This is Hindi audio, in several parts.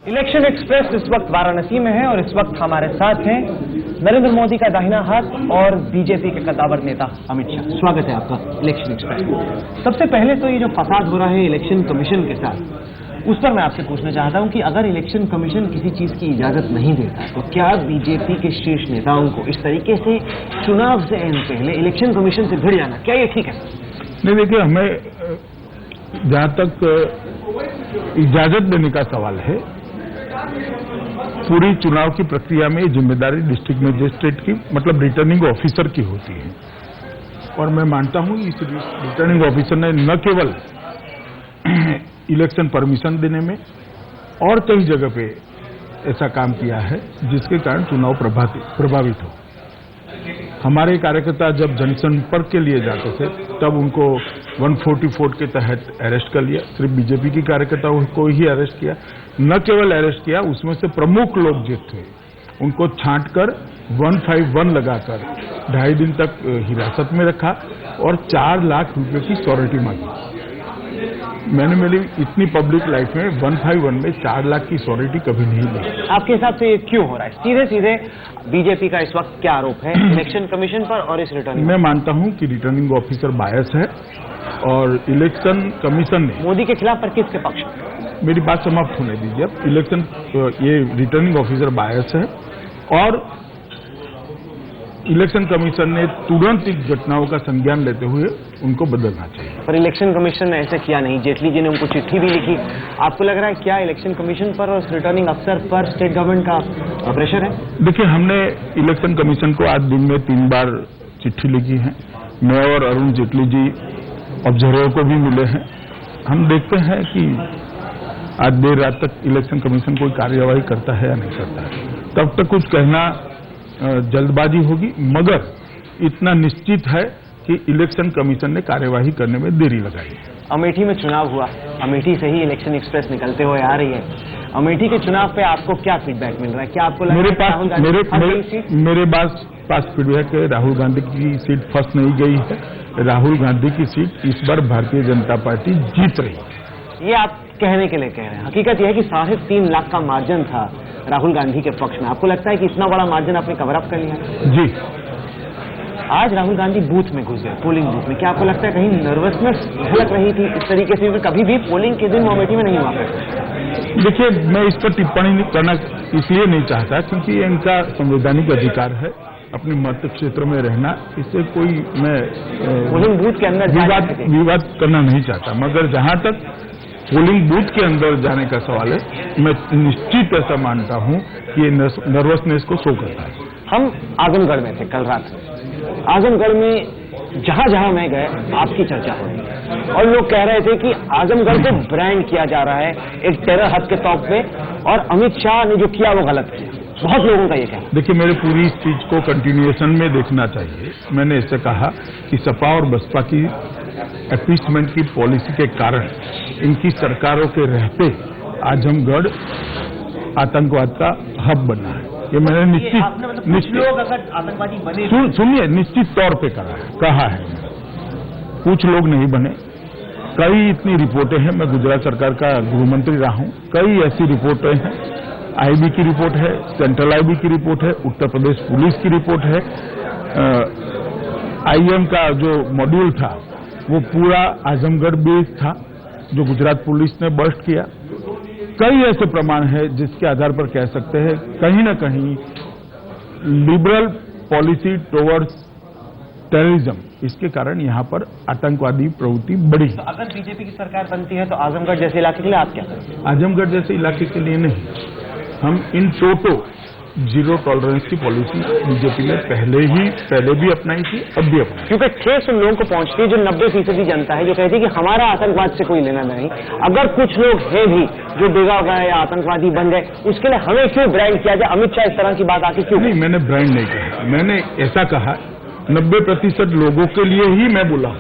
इलेक्शन एक्सप्रेस इस वक्त वाराणसी में है और इस वक्त हमारे साथ हैं नरेंद्र मोदी का दाहिना हाथ और बीजेपी के कद्दावर नेता अमित शाह। स्वागत है आपका इलेक्शन एक्सप्रेस में। सबसे पहले तो ये जो फसाद हो रहा है इलेक्शन कमीशन के साथ, उस पर मैं आपसे पूछना चाहता हूं कि अगर इलेक्शन कमीशन किसी चीज की इजाजत नहीं देता तो क्या बीजेपी के शीर्ष नेताओं को इस तरीके से चुनाव से पहले इलेक्शन कमीशन से भिड़ जाना, क्या ये ठीक है? नहीं, देखिए, हमें जहां तक इजाजत देने का सवाल है, पूरी चुनाव की प्रक्रिया में जिम्मेदारी डिस्ट्रिक्ट मजिस्ट्रेट की, मतलब रिटर्निंग ऑफिसर की होती है। और मैं मानता हूं इस रिटर्निंग ऑफिसर ने न केवल इलेक्शन परमिशन देने में और कई जगह पे ऐसा काम किया है जिसके कारण चुनाव प्रभावित हो। हमारे कार्यकर्ता जब जनसंपर्क के लिए जाते थे तब उनको 144 के तहत अरेस्ट कर लिया। सिर्फ बीजेपी की कार्यकर्ताओं को ही अरेस्ट किया, न केवल अरेस्ट किया, उसमें से प्रमुख लोग जो थे उनको छांटकर 151 लगाकर 2.5 दिन तक हिरासत में रखा और 4 लाख रुपए की श्योरिटी मांगी। मैंने मेरी इतनी पब्लिक लाइफ में 151 में 4 लाख की श्योरिटी कभी नहीं ली। आपके हिसाब से ये क्यों हो रहा है? सीधे सीधे बीजेपी का इस वक्त क्या आरोप है इलेक्शन कमीशन पर और इस रिटर्निंग? मैं मानता हूं कि रिटर्निंग ऑफिसर बायस है और इलेक्शन कमीशन ने मोदी के खिलाफ पर किसके पक्ष में? मेरी बात समाप्त होने दीजिए। अब ये रिटर्निंग ऑफिसर बायस है और इलेक्शन कमीशन ने तुरंत इन घटनाओं का संज्ञान लेते हुए उनको बदलना चाहिए। पर इलेक्शन कमीशन ने ऐसे किया नहीं। जेटली जी ने उनको चिट्ठी भी लिखी। आपको लग रहा है क्या इलेक्शन कमीशन पर और रिटर्निंग अफसर पर स्टेट गवर्नमेंट का प्रेशर है? देखिए, हमने इलेक्शन कमीशन को आज दिन में 3 बार चिट्ठी लिखी है। मैं और अरुण जेटली जी ऑब्जर्वर को भी मिले हैं। हम देखते हैं कि आज देर रात तक इलेक्शन कमीशन कोई कार्यवाही करता है या नहीं करता है। तब तक कुछ कहना जल्दबाजी होगी, मगर इतना निश्चित है कि इलेक्शन कमीशन ने कार्यवाही करने में देरी लगाई है। अमेठी में चुनाव हुआ, अमेठी से ही इलेक्शन एक्सप्रेस निकलते हुए आ रही है। अमेठी के चुनाव पे आपको क्या फीडबैक मिल रहा है? क्या आपको लग मेरे रहा है पास फीडबैक है, राहुल गांधी की सीट फंस नहीं गई है। राहुल गांधी की सीट इस बार भारतीय जनता पार्टी जीत रही है। ये आप कहने के लिए कह रहे हैं। हकीकत यह है कि 3.5 लाख का मार्जिन था राहुल गांधी के पक्ष में। आपको लगता है कि इतना बड़ा मार्जिन आपने कवर अप कर लिया? जी। आज राहुल गांधी बूथ में घुस गए, पोलिंग बूथ में। क्या आपको लगता है कहीं नर्वसनेस झलक रही थी इस तरीके से? कभी भी पोलिंग के दिन अमेठी में नहीं हुआ करता। देखिए, मैं इस पर टिप्पणी करना इसलिए नहीं चाहता क्योंकि इनका संवैधानिक अधिकार है अपने मत क्षेत्र में रहना। इससे कोई मैं पोलिंग बूथ के अंदर विवाद करना नहीं चाहता, मगर जहां तक पोलिंग बूथ के अंदर जाने का सवाल है, मैं निश्चित ऐसा मानता हूं कि ये नर्वसनेस को शो करता है। हम आजमगढ़ में थे कल रात। आजमगढ़ में जहां जहां मैं गए आपकी चर्चा हो रही और लोग कह रहे थे कि आजमगढ़ को ब्रांड किया जा रहा है एक टेरर हब के तौर पे और अमित शाह ने जो किया वो गलत किया। बहुत लोगों का ये कहना। देखिए, मेरे पूरी स्पीच को कंटिन्यूएशन में देखना चाहिए। मैंने इससे कहा कि सपा और बसपा की अपीसमेंट की पॉलिसी के कारण इनकी सरकारों के रहते आजमगढ़ आतंकवाद का हब बना है। ये मैंने निश्चित लोग अगर आतंकवादी बने, सुनिए, निश्चित तौर पे कहा है। कुछ लोग नहीं बने। कई इतनी रिपोर्टें हैं। मैं गुजरात सरकार का गृहमंत्री रहा हूं। कई ऐसी रिपोर्टें हैं। आईबी की रिपोर्ट है, सेंट्रल आईबी की रिपोर्ट है, उत्तर प्रदेश पुलिस की रिपोर्ट है। आईएम का जो मॉड्यूल था वो पूरा आजमगढ़ बेस्ड था जो गुजरात पुलिस ने बर्स्ट किया। कई ऐसे प्रमाण हैं जिसके आधार पर कह सकते हैं कहीं न कहीं लिबरल पॉलिसी टुवर्ड्स टेररिज्म, इसके कारण यहां पर आतंकवादी प्रवृत्ति बढ़ी। तो अगर बीजेपी की सरकार बनती है तो आजमगढ़ जैसे इलाके के लिए आप क्या करेंगे? आजमगढ़ जैसे इलाके के लिए नहीं, हम इन टोटो जीरो टॉलरेंस की पॉलिसी बीजेपी ने पहले भी अपनाई थी, अब भी अपनाई। क्योंकि ठेस उन लोगों को पहुंचती है जो 90% जनता है जो कहती है कि हमारा आतंकवाद से कोई लेना नहीं। अगर कुछ लोग हैं भी जो बेगा गए या आतंकवादी बन गए, उसके लिए हमें क्यों ब्रांड किया जाए? अमित शाह इस तरह की बात आके क्यों? नहीं, मैंने ब्रांड नहीं कहा। मैंने ऐसा कहा 90% लोगों के लिए ही मैं बोला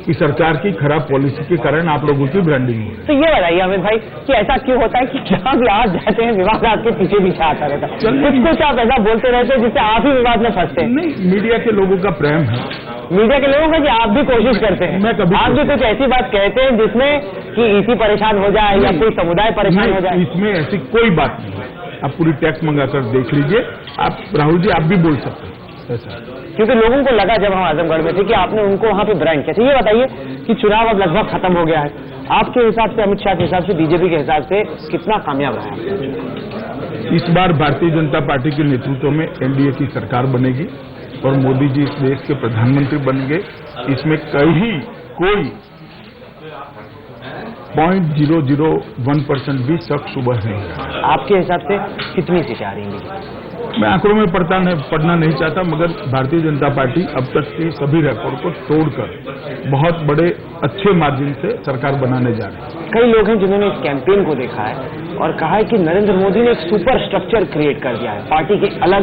कि सरकार की खराब पॉलिसी के कारण आप लोगों की ब्रांडिंग हुई। तो ये बताइए अमित भाई कि ऐसा क्यों होता है कि जहां भी आप जाते हैं विवाद आपके पीछे आता रहता है? कुछ आप ऐसा बोलते रहते हैं जिससे आप ही विवाद में फंसते हैं। नहीं, मीडिया के लोगों का प्रेम है मीडिया के लोगों का कि आप भी कोशिश करते हैं, मैं कभी आप भी कुछ ऐसी बात कहते हैं जिसमें कि इसी परेशान हो जाए या कोई समुदाय परेशान हो जाए। इसमें ऐसी कोई बात नहीं है। आप पूरी टैक्स मंगाकर देख लीजिए। आप राहुल जी, आप भी बोल सकते हैं ऐसा, क्योंकि लोगों को लगा जब हम आजमगढ़ में थे कि आपने उनको वहां पे ब्रांड किया था। ये बताइए कि चुनाव अब लगभग खत्म हो गया है, आपके हिसाब से, अमित शाह के हिसाब से, बीजेपी के हिसाब से कितना कामयाब रहा है? इस बार भारतीय जनता पार्टी के नेतृत्व में एनडीए की सरकार बनेगी और मोदी जी इस देश के प्रधानमंत्री बनेंगे। इसमें कोई 0.001% भी शक सुबह नहीं है। आपके हिसाब से कितनी सीटें आ रही हैं? मैं आंकड़ों में पढ़ना नहीं चाहता, मगर भारतीय जनता पार्टी अब तक के सभी रिकॉर्ड को तोड़कर बहुत बड़े अच्छे मार्जिन से सरकार बनाने जा रही है। कई लोग हैं जिन्होंने इस कैंपेन को देखा है और कहा है कि नरेंद्र मोदी ने एक सुपर स्ट्रक्चर क्रिएट कर दिया है, पार्टी के अलग,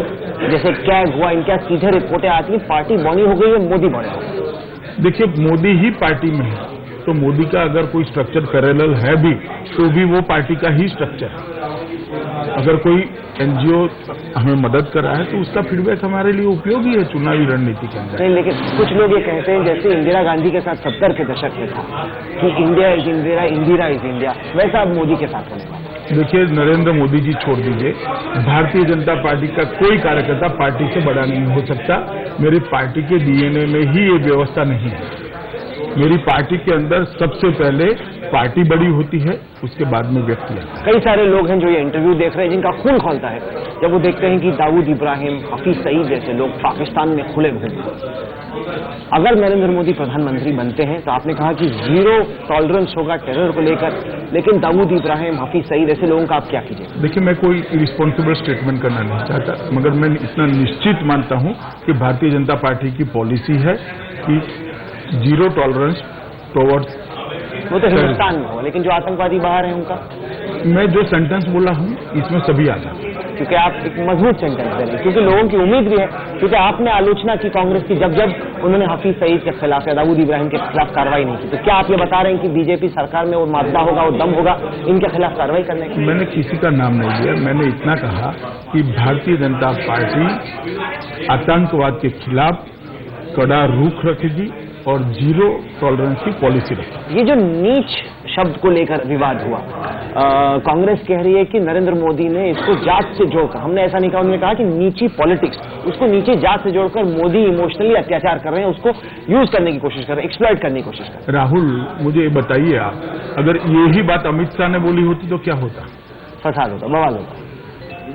जैसे कैग हुआ, इनके सीधे रिपोर्टें आती हैं, पार्टी बनी हो गई है, मोदी बने हो गए। देखिए, मोदी ही पार्टी में है, तो मोदी का अगर कोई स्ट्रक्चर पैरेलल है भी, तो भी वो पार्टी का ही स्ट्रक्चर है। अगर कोई एनजीओ हमें मदद कर रहा है तो उसका फीडबैक हमारे लिए उपयोगी है चुनावी रणनीति के अंदर। नहीं, लेकिन कुछ लोग ये कहते हैं, जैसे इंदिरा गांधी के साथ 70 के दशक में था कि India is Indira, Indira is India, वैसा अब मोदी के साथ होने वाला। देखिए, नरेंद्र मोदी जी छोड़ दीजिए, भारतीय जनता पार्टी का कोई कार्यकर्ता पार्टी से बड़ा नहीं हो सकता। मेरी पार्टी के डीएनए में ही ये व्यवस्था नहीं है। मेरी पार्टी के अंदर सबसे पहले पार्टी बड़ी होती है, उसके बाद में व्यक्ति आता है। कई सारे लोग हैं जो ये इंटरव्यू देख रहे हैं जिनका खून खौलता है जब वो देखते हैं कि दाऊद इब्राहिम, हफीज सईद जैसे लोग पाकिस्तान में खुले घूमते हैं। अगर नरेंद्र मोदी प्रधानमंत्री बनते हैं तो आपने कहा कि 0 टॉलरेंस होगा टेरर को लेकर, लेकिन दाऊद इब्राहिम, हफीज सईद ऐसे लोगों का आप क्या कीजिए? देखिए, मैं कोई इरिस्पॉन्सिबल स्टेटमेंट करना नहीं चाहता, मगर मैं इतना निश्चित मानता हूं कि भारतीय जनता पार्टी की पॉलिसी है कि 0 टॉलरेंस टुवर्ड्स, वो तो हिंदुस्तान में हो, लेकिन जो आतंकवादी बाहर हैं उनका। मैं जो सेंटेंस बोला हूं इसमें सभी आता है, क्योंकि आप एक मजबूत सेंटेंस दे रहे हैं, क्योंकि लोगों की उम्मीद भी है, क्योंकि आपने आलोचना की कांग्रेस की जब उन्होंने हफीज सईद के खिलाफ या दाऊद इब्राहिम के खिलाफ कार्रवाई नहीं की। तो क्या आप ये बता रहे हैं कि बीजेपी सरकार में वो मादा होगा, वो दम होगा इनके खिलाफ कार्रवाई करने की? मैंने किसी का नाम नहीं लिया, मैंने इतना कहा कि भारतीय जनता पार्टी आतंकवाद के खिलाफ कड़ा रुख रखेगी और 0 टॉलरेंस की पॉलिसी रखेगी। ये जो नीच शब्द को लेकर विवाद हुआ, कांग्रेस कह रही है कि नरेंद्र मोदी ने इसको जात से जोड़कर, हमने ऐसा नहीं कहा, उन्होंने कहा कि नीची पॉलिटिक्स, उसको नीची जात से जोड़कर मोदी इमोशनली अत्याचार कर रहे हैं, उसको यूज करने की कोशिश कर रहे हैं, एक्सप्लॉइट करने की कोशिश कर रहे हैं। राहुल, मुझे ये बताइए आप, अगर यही बात अमित शाह ने बोली होती तो क्या होता? फसाद होता, बवाल होता।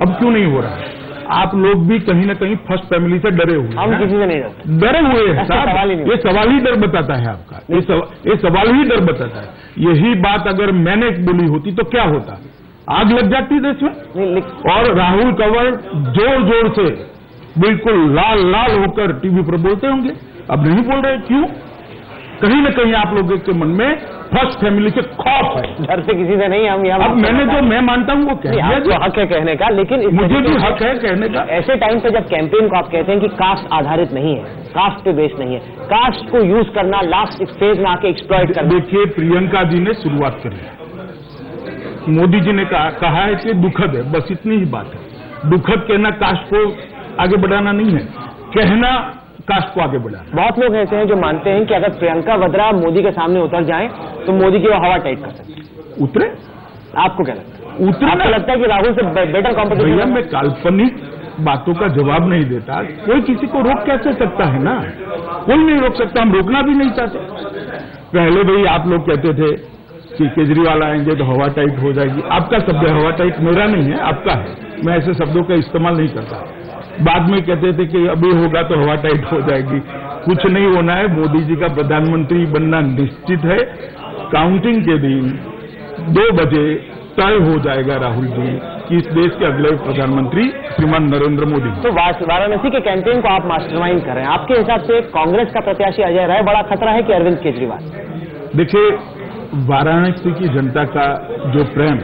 अब क्यों नहीं हो रहा है? आप लोग भी कहीं ना कहीं फर्स्ट फैमिली से डरे हुए हैं। हम किसी से नहीं डरते, डरे हुए हैं साहब। सवाल ही नहीं। ये सवाल ही डर बताता है आपका, ये सवाल ही डर बताता है। यही बात अगर मैंने बोली होती तो क्या होता? आग लग जाती देश में। और राहुल कंवर जोर जोर से बिल्कुल लाल लाल होकर टीवी पर बोलते होंगे, अब नहीं बोल रहे, क्यों? कहीं ना कहीं आप लोगों के मन में फर्स्ट फैमिली से खौफ है। डर से किसी से नहीं, हम यहाँ अब मैंने जो मैं मानता हूँ वो कह दिया, आपको हक है कहने का, लेकिन मुझे भी हक है कहने का। ऐसे टाइम पे जब कैंपेन को आप कहते हैं कि कास्ट आधारित नहीं है, कास्ट पे बेस नहीं है, कास्ट को यूज करना लास्ट फेज में आके एक्सप्लॉइट करना। देखिए, प्रियंका जी ने शुरुआत करी है, मोदी जी ने कहा है कि दुखद है, बस इतनी ही बात है। दुखद कहना कास्ट को आगे बढ़ाना नहीं है, कहना कास्ट को आगे बढ़ाना। बहुत लोग ऐसे हैं जो मानते हैं कि अगर प्रियंका वद्रा मोदी के सामने उतर जाएं तो मोदी की वो हवा टाइट कर सकते हैं। उतरे? आपको क्या लगता है? उतरे? आपको लगता है कि राहुल से बेटर कॉम्पिटिशन? भैया, मैं काल्पनिक बातों का जवाब नहीं देता। कोई किसी को रोक कैसे सकता है ना? कोई नहीं रोक सकता, हम रोकना भी नहीं चाहते। पहले भाई आप लोग कहते थे कि केजरीवाल आएंगे तो हवा टाइट हो जाएगी। आपका शब्द है हवा टाइट, मेरा नहीं है, आपका है। मैं ऐसे शब्दों का इस्तेमाल नहीं करता। बाद में कहते थे कि अभी होगा तो हवा टाइट हो जाएगी। कुछ नहीं होना है, मोदी जी का प्रधानमंत्री बनना निश्चित है। काउंटिंग के दिन 2 बजे तय हो जाएगा राहुल जी कि इस देश के अगले प्रधानमंत्री श्रीमान नरेंद्र मोदी। तो वाराणसी के कैंपेन को आप मास्टरमाइंड कर रहे हैं, आपके हिसाब से कांग्रेस का प्रत्याशी अजय राय बड़ा खतरा है कि अरविंद केजरीवाल? देखिए, वाराणसी की जनता का जो प्रेम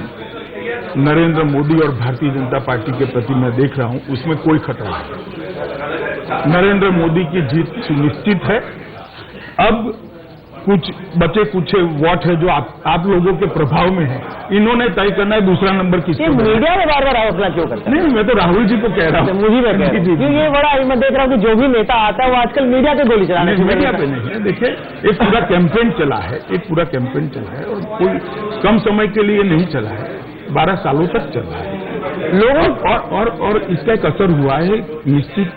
नरेंद्र मोदी और भारतीय जनता पार्टी के प्रति मैं देख रहा हूं, उसमें कोई खतरा नहीं। नरेंद्र मोदी की जीत सुनिश्चित है। अब कुछ बचे कुछ वोट है जो आप लोगों के प्रभाव में है, इन्होंने तय करना है दूसरा नंबर ये किसको देना है। मीडिया में बार बार आरोपना क्यों करता है? नहीं, मैं तो राहुल जी को कह रहा हूँ। मुझे में कह रहा जी, हूं। जी, क्योंकि ये बड़ा मैं देख रहा हूँ कि जो भी नेता आता है वो आजकल मीडिया पे गोली चलाने नहीं, मीडिया पे नहीं है। देखिए, एक पूरा कैंपेन चला है, एक पूरा कैंपेन चला है और कोई कम समय के लिए नहीं चला है, 12 सालों तक चला है लोगों और इसका एक असर हुआ है निश्चित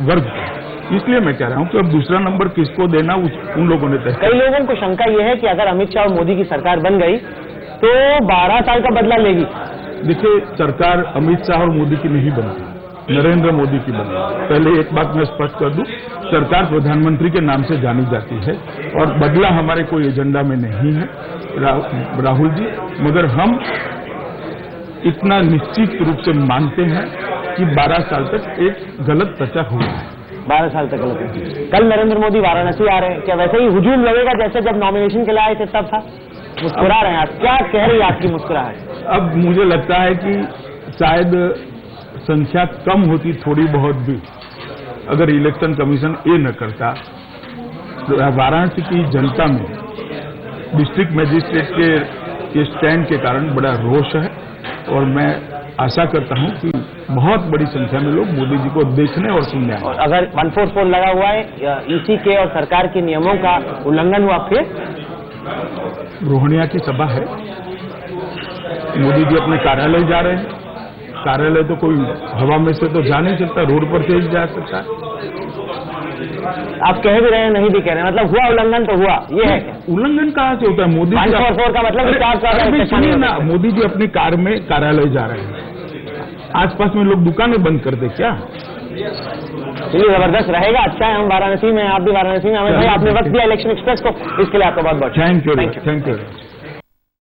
वर्ग पर। इसलिए मैं कह रहा हूं कि अब दूसरा नंबर किसको देना उन लोगों ने तय किया। कई लोगों को शंका यह है कि अगर अमित शाह और मोदी की सरकार बन गई तो 12 साल का बदला लेगी। देखिए, सरकार अमित शाह और मोदी की नहीं बनती, नरेंद्र मोदी की बनती। पहले एक बात मैं स्पष्ट कर दूं, सरकार प्रधानमंत्री के नाम से जानी जाती है और बदला हमारे कोई एजेंडा में नहीं है राहुल जी, मगर हम इतना निश्चित रूप से मानते हैं कि 12 साल तक एक गलत प्रचार हुआ है। 12 साल तक गलत है। कल नरेंद्र मोदी वाराणसी आ रहे हैं, क्या वैसे ही हुजूम लगेगा जैसे जब नॉमिनेशन के लिए आए थे तब था? मुस्कुरा रहे हैं आप, क्या कह रही है आपकी मुस्कुराहट? अब मुझे लगता है कि शायद संख्या कम होती थोड़ी बहुत भी अगर इलेक्शन कमीशन ये न करता। वाराणसी की जनता में डिस्ट्रिक्ट मजिस्ट्रेट के स्टैंड के कारण बड़ा रोष है और मैं आशा करता हूं कि बहुत बड़ी संख्या में लोग मोदी जी को देखने और सुनने आए। और अगर 144 लगा हुआ है, ईसी के और सरकार के नियमों का उल्लंघन हुआ फिर? रोहनिया की सभा है, मोदी जी अपने कार्यालय जा रहे हैं। कार्यालय तो कोई हवा में से तो जा नहीं सकता, रोड पर से ही जा सकता है। आप कह भी रहे हैं, नहीं भी कह रहे हैं, मतलब हुआ उल्लंघन तो हुआ, ये है क्या? उल्लंघन कहाँ से होता है? मोदी जी 144 का मतलब सुनिए ना, मोदी जी अपनी कार में कार्यालय जा रहे हैं, आसपास में लोग दुकानें बंद कर दे क्या? चलिए, जबरदस्त रहेगा, अच्छा है। हम वाराणसी में, आप भी वाराणसी में, हमें भाई आपने वक्त दिया इलेक्शन एक्सप्रेस को, इसके लिए आपका बहुत बहुत थैंक यू।